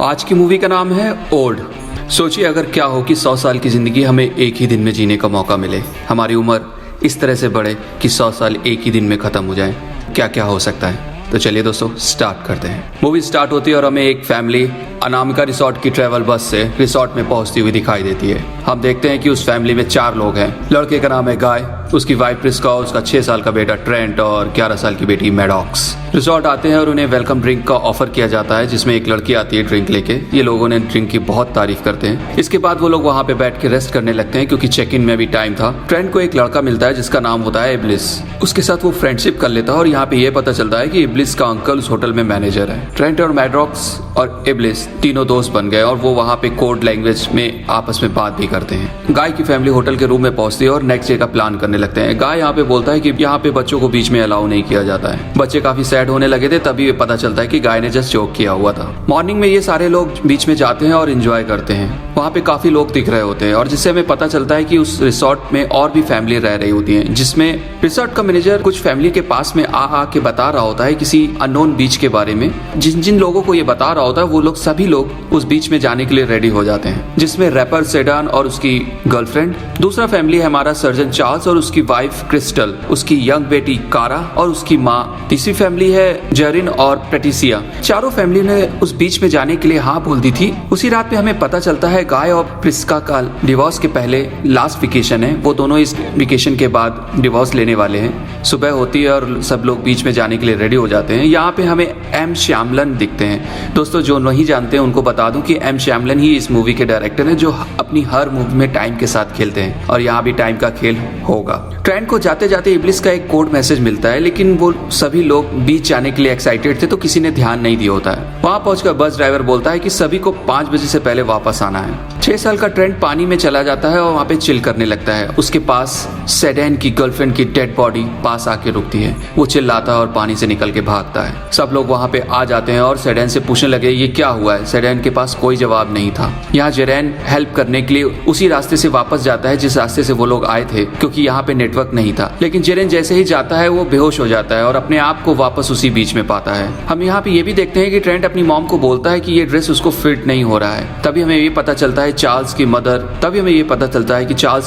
आज की मूवी का नाम है ओल्ड। सोचिए अगर क्या हो कि 100 साल की जिंदगी हमें एक ही दिन में जीने का मौका मिले, हमारी उम्र इस तरह से बढ़े कि 100 साल एक ही दिन में खत्म हो जाए। क्या क्या हो सकता है। तो चलिए दोस्तों स्टार्ट करते हैं। मूवी स्टार्ट होती है और हमें एक फैमिली अनामिका रिसोर्ट की ट्रैवल बस से रिसोर्ट में पहुंचती हुई दिखाई देती है। हम देखते हैं कि उस फैमिली में 4 लोग हैं। लड़के का नाम है गाय, उसकी वाइफ प्रिस्का, उसका 6 साल का बेटा ट्रेंट और 11 साल की बेटी मैडॉक्स। रिसोर्ट आते हैं और उन्हें वेलकम ड्रिंक का ऑफर किया जाता है, जिसमें एक लड़की आती है ड्रिंक लेके। ये लोगों ने ड्रिंक की बहुत तारीफ करते हैं। इसके बाद वो लोग वहाँ पे बैठ के रेस्ट करने लगते हैं क्योंकि चेक इन में भी टाइम था। ट्रेंट को एक लड़का मिलता है जिसका नाम होता है इब्लिस। उसके साथ वो फ्रेंडशिप कर लेता है और यहाँ पे ये पता चलता है कि इब्लिस का अंकल उस होटल में मैनेजर है। ट्रेंट और मैडॉक्स और इब्लिस तीनों दोस्त बन गए और वो वहाँ पे कोड लैंग्वेज में आपस में बात भी करते हैं। गाय की फैमिली होटल के रूम में पहुंचती है और नेक्स्ट डे का प्लान करने लगते हैं। गाय यहाँ पे बोलता है कि यहाँ पे बच्चों को बीच में अलाउ नहीं किया जाता है। बच्चे काफी सैड होने लगे थे, तभी पता चलता है कि गाय ने जस्ट जोक किया हुआ था। मॉर्निंग में ये सारे लोग बीच में जाते हैं और एंजॉय करते हैं। वहाँ पे काफी लोग दिख रहे होते हैं और जिससे हमें पता चलता है कि उस रिसोर्ट में और भी फैमिली रह रही होती है, जिसमें रिसोर्ट का मैनेजर कुछ फैमिली के पास में आ के बता रहा होता है किसी अननोन बीच के बारे में। जिन जिन लोगों को ये बता रहा होता है वो लोग सभी लोग उस बीच में जाने के लिए रेडी हो जाते हैं, जिसमें रैपर सेडान और उसकी गर्लफ्रेंड। दूसरा फैमिली है हमारा सर्जन चार्ल्स और उसकी वाइफ क्रिस्टल, उसकी यंग बेटी कारा और उसकी माँ। तीसरी फैमिली है जेरिन और पेटिसिया। चारों फैमिली ने उस बीच में जाने के लिए हाँ बोल दी थी। उसी रात में हमें पता चलता है गाय और प्रिस्का का डिवोर्स के पहले लास्ट वेकेशन है। वो दोनों इस वेकेशन के बाद डिवोर्स लेने वाले हैं। सुबह होती है और सब लोग बीच में जाने के लिए रेडी हो जाते हैं। यहाँ पे हमें एम श्यामलन दिखते हैं। दोस्तों जो नहीं जानते हैं उनको बता दूं कि एम श्यामलन ही इस मूवी के डायरेक्टर हैं, जो अपनी हर मूवी में टाइम के साथ खेलते हैं और यहाँ भी टाइम का खेल होगा। ट्रेंट को जाते जाते इब्लिस का एक कोड मैसेज मिलता है, लेकिन वो सभी लोग बीच जाने के लिए एक्साइटेड थे तो किसी ने ध्यान नहीं दिया होता है। वहाँ पहुंचकर बस ड्राइवर बोलता है कि सभी को 5 बजे से पहले वापस आना है। 6 साल का ट्रेंट पानी में चला जाता है और वहाँ पे चिल करने लगता है। उसके पास सेडेन की गर्लफ्रेंड की डेड बॉडी पास आके रुकती है। वो चिल्लाता है और पानी से निकल के भागता है। सब लोग वहाँ पे आ जाते हैं और सेडेन से पूछने लगे ये क्या हुआ है। सेडेन के पास कोई जवाब नहीं था। यहाँ जेरेन हेल्प करने के लिए उसी रास्ते से वापस जाता है जिस रास्ते से वो लोग आए थे, क्योंकि यहाँ पे नेटवर्क नहीं था। लेकिन जेरेन जैसे ही जाता है वो बेहोश हो जाता है और अपने आप को वापस उसी बीच में पाता है। हम यहाँ पे ये भी देखते हैं कि ट्रेंट अपनी मॉम को बोलता है कि ये ड्रेस उसको फिट नहीं हो रहा है। तभी हमें ये पता चलता है चार्ल्स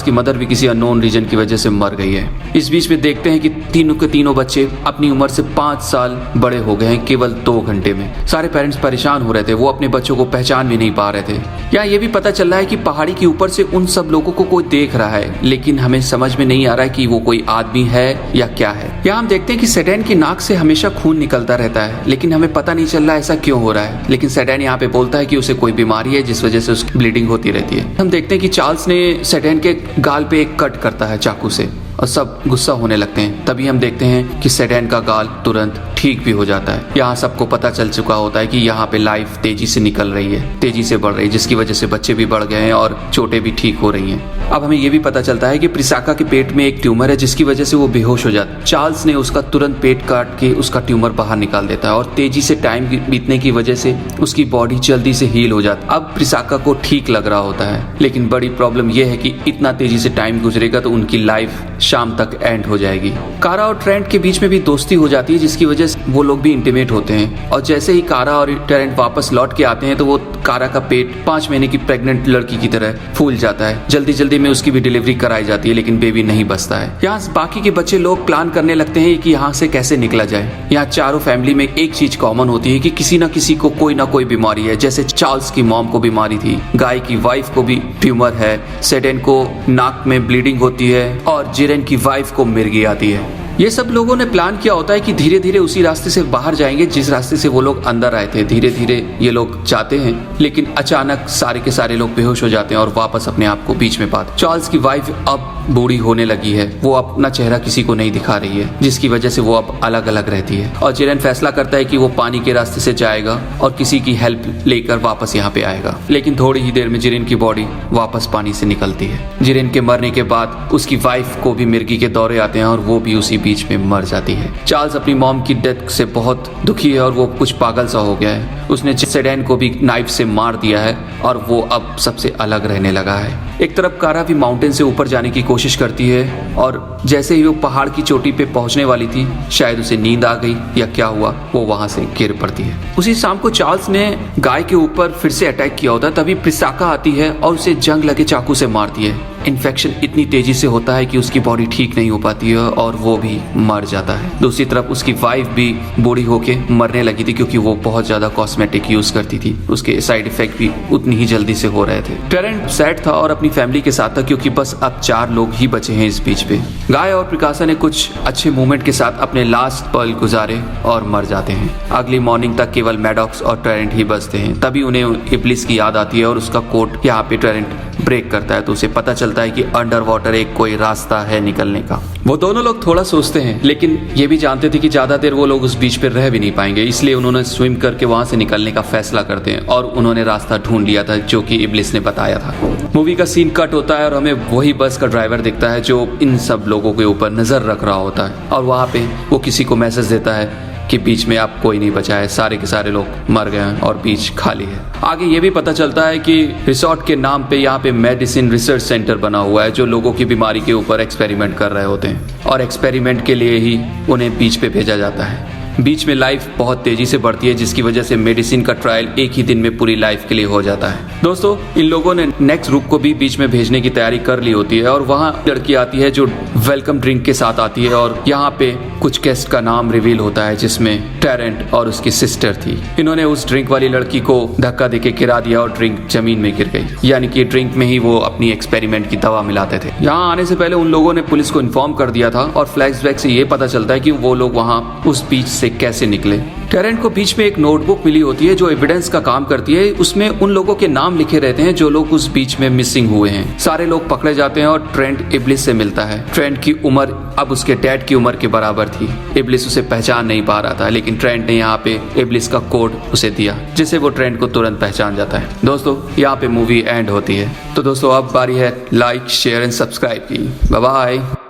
की मदर भी किसी अननोन रीजन की वजह से मर गई है। इस बीच में देखते हैं कि तीनों के तीनों बच्चे अपनी उम्र से 5 साल बड़े हो गए हैं केवल 2 घंटे में। सारे पेरेंट्स परेशान हो रहे थे, वो अपने बच्चों को पहचान भी नहीं पा रहे थे। यहाँ ये भी पता चल रहा है कि पहाड़ी के ऊपर से उन सब लोगों को कोई देख रहा है, लेकिन हमें समझ में नहीं आ रहा है कि वो कोई आदमी है या क्या है। यहाँ हम देखते हैं कि सेडेन की नाक से हमेशा खून निकलता रहता है, लेकिन हमें पता नहीं चल रहा ऐसा क्यों हो रहा है। लेकिन सेडेन यहाँ पे बोलता है कि उसे कोई बीमारी है जिस वजह से उसकी ब्लीडिंग होती रहती है। हम देखते हैं कि चार्ल्स ने सेडेन के गाल पे एक कट करता है चाकू से और सब गुस्सा होने लगते हैं। तभी हम देखते हैं कि सेडेन का गाल तुरंत ठीक भी हो जाता है। यहाँ सबको पता चल चुका होता है कि यहाँ पे लाइफ तेजी से निकल रही है, तेजी से बढ़ रही है, जिसकी वजह से बच्चे भी बढ़ गए हैं और चोटें भी ठीक हो रही हैं। अब हमें ये भी पता चलता है कि प्रिसाका के पेट में एक ट्यूमर है जिसकी वजह से वो बेहोश हो जाता है। चार्ल्स ने उसका तुरंत पेट काट के उसका ट्यूमर बाहर निकाल देता है और तेजी से टाइम बीतने की वजह से उसकी बॉडी जल्दी से हील हो जाती है। अब प्रिसाका को ठीक लग रहा होता है, लेकिन बड़ी प्रॉब्लम यह है कि इतना तेजी से टाइम गुजरेगा तो उनकी लाइफ शाम तक एंड हो जाएगी। कारा और ट्रेंट के बीच में भी दोस्ती हो जाती है, जिसकी वजह से वो लोग भी इंटीमेट होते हैं। और जैसे ही कारा और ट्रेंट वापस लौट के आते हैं तो वो कारा का पेट 5 महीने की प्रेग्नेंट लड़की की तरह फूल जाता है। जल्दी जल्दी में उसकी भी डिलीवरी कराई जाती है, लेकिन बेबी नहीं बचता है। यहाँ बाकी के बच्चे लोग प्लान करने लगते हैं कि यहाँ से कैसे निकला जाए। यहाँ चारों फैमिली में एक चीज कॉमन होती है कि किसी न किसी को कोई ना कोई बीमारी है। जैसे चार्ल्स की मॉम को बीमारी थी, गाय की वाइफ को भी ट्यूमर है, सेडेन को नाक में ब्लीडिंग होती है और जेरेन की वाइफ को मिर्गी आती है। ये सब लोगों ने प्लान किया होता है कि धीरे धीरे उसी रास्ते से बाहर जाएंगे जिस रास्ते से वो लोग अंदर आए थे। धीरे धीरे ये लोग जाते हैं, लेकिन अचानक सारे के सारे लोग बेहोश हो जाते हैं और वापस अपने आप को बीच में पाते। चार्ल्स की वाइफ अब बूढ़ी होने लगी है, वो अपना चेहरा किसी को नहीं दिखा रही है, जिसकी वजह से वो अब अलग अलग रहती है। और जेरेन फैसला करता है कि वो पानी के रास्ते से जाएगा और किसी की हेल्प लेकर वापस यहाँ पे आएगा। लेकिन थोड़ी ही देर में जेरेन की बॉडी वापस पानी से निकलती है। जेरेन के मरने के बाद उसकी वाइफ को भी मिर्गी के दौरे आते हैं और वो भी उसी बीच में मर जाती है। चार्ल्स अपनी मॉम की डेथ से बहुत दुखी है और वो कुछ पागल सा हो गया है। उसने सेडेन को भी नाइफ से मार दिया है और वो अब सबसे अलग रहने लगा है। एक तरफ कारा भी माउंटेन से ऊपर जाने की कोशिश करती है और जैसे ही वो पहाड़ की चोटी पे पहुंचने वाली थी, शायद उसे नींद आ गई या क्या हुआ, वो वहां से गिर पड़ती है। उसी शाम को चार्ल्स ने गाय के ऊपर फिर से अटैक किया होता है, तभी प्रिसाका आती है और उसे जंग लगे चाकू से मारती है। इन्फेक्शन इतनी तेजी से होता है कि उसकी बॉडी ठीक नहीं हो पाती है और वो भी मर जाता है। दूसरी तरफ उसकी वाइफ भी बूढ़ी होके मरने लगी थी क्योंकि वो बहुत ज्यादा कॉस्मेटिक यूज करती थी। उसके साइड इफेक्ट भी उतनी ही जल्दी से हो रहे थे। टेरेंट सैड था और अपनी फैमिली के साथ था क्योंकि बस अब 4 लोग ही बचे हैं इस बीच पे। गाय और प्रिकासा ने कुछ अच्छे मूवमेंट के साथ अपने लास्ट पल गुजारे और मर जाते हैं। अगली मॉर्निंग तक केवल मैडॉक्स और टेरेंट ही बचते हैं। तभी उन्हें इब्लिस की याद आती है और उसका कोट यहाँ पे टेरेंट ब्रेक करता है तो उसे पता चलता है कि अंडर वाटर एक कोई रास्ता है निकलने का। वो दोनों लोग थोड़ा सोचते हैं, लेकिन ये भी जानते थे कि ज्यादा देर वो लोग उस बीच पर रह भी नहीं पाएंगे, इसलिए उन्होंने स्विम करके वहां से निकलने का फैसला करते हैं और उन्होंने रास्ता ढूंढ लिया था जो कि इब्लिस ने बताया था। मूवी का सीन कट होता है और हमें वही बस का ड्राइवर दिखता है जो इन सब लोगों के ऊपर नजर रख रहा होता है और वहां पे वो किसी को मैसेज देता है कि बीच में आप कोई नहीं बचा है, सारे के सारे लोग मर गए हैं और बीच खाली है। आगे ये भी पता चलता है कि रिसोर्ट के नाम पे यहाँ पे मेडिसिन रिसर्च सेंटर बना हुआ है जो लोगों की बीमारी के ऊपर एक्सपेरिमेंट कर रहे होते हैं और एक्सपेरिमेंट के लिए ही उन्हें बीच पे भेजा जाता है। बीच में लाइफ बहुत तेजी से बढ़ती है जिसकी वजह से मेडिसिन का ट्रायल एक ही दिन में पूरी लाइफ के लिए हो जाता है। दोस्तों, इन लोगों ने नेक्स्ट ग्रुप को भी बीच में भेजने की तैयारी कर ली होती है और वहाँ लड़की आती है जो वेलकम ड्रिंक के साथ आती है और यहाँ पे कुछ गेस्ट का नाम रिवील होता है जिसमें टेरेंट और उसकी सिस्टर थी। इन्होंने उस ड्रिंक वाली लड़की को धक्का देके गिरा दिया और ड्रिंक जमीन में गिर गई, यानी कि ड्रिंक में ही वो अपनी एक्सपेरिमेंट की दवा मिलाते थे। यहाँ आने से पहले उन लोगों ने पुलिस को इन्फॉर्म कर दिया था और फ्लैशबैक से ये पता चलता है कि वो लोग वहाँ उस बीच से कैसे निकले। टेरेंट को बीच में एक नोटबुक मिली होती है जो एविडेंस का काम करती है। उसमें उन लोगों के नाम लिखे रहते हैं जो लोग उस बीच में मिसिंग हुए हैं। सारे लोग पकड़े जाते हैं और ट्रेंट इब्लिस से मिलता है। ट्रेंट की उम्र अब उसके डैड की उम्र के बराबर थी। इब्लिस उसे पहचान नहीं पा रहा था, लेकिन ट्रेंट ने यहाँ पे इब्लिस का कोड उसे दिया जिससे वो ट्रेंट को तुरंत पहचान जाता है। दोस्तों, यहाँ पे मूवी एंड होती है। तो दोस्तों, अब बारी है लाइक, शेयर एंड सब्सक्राइब की। Bye bye.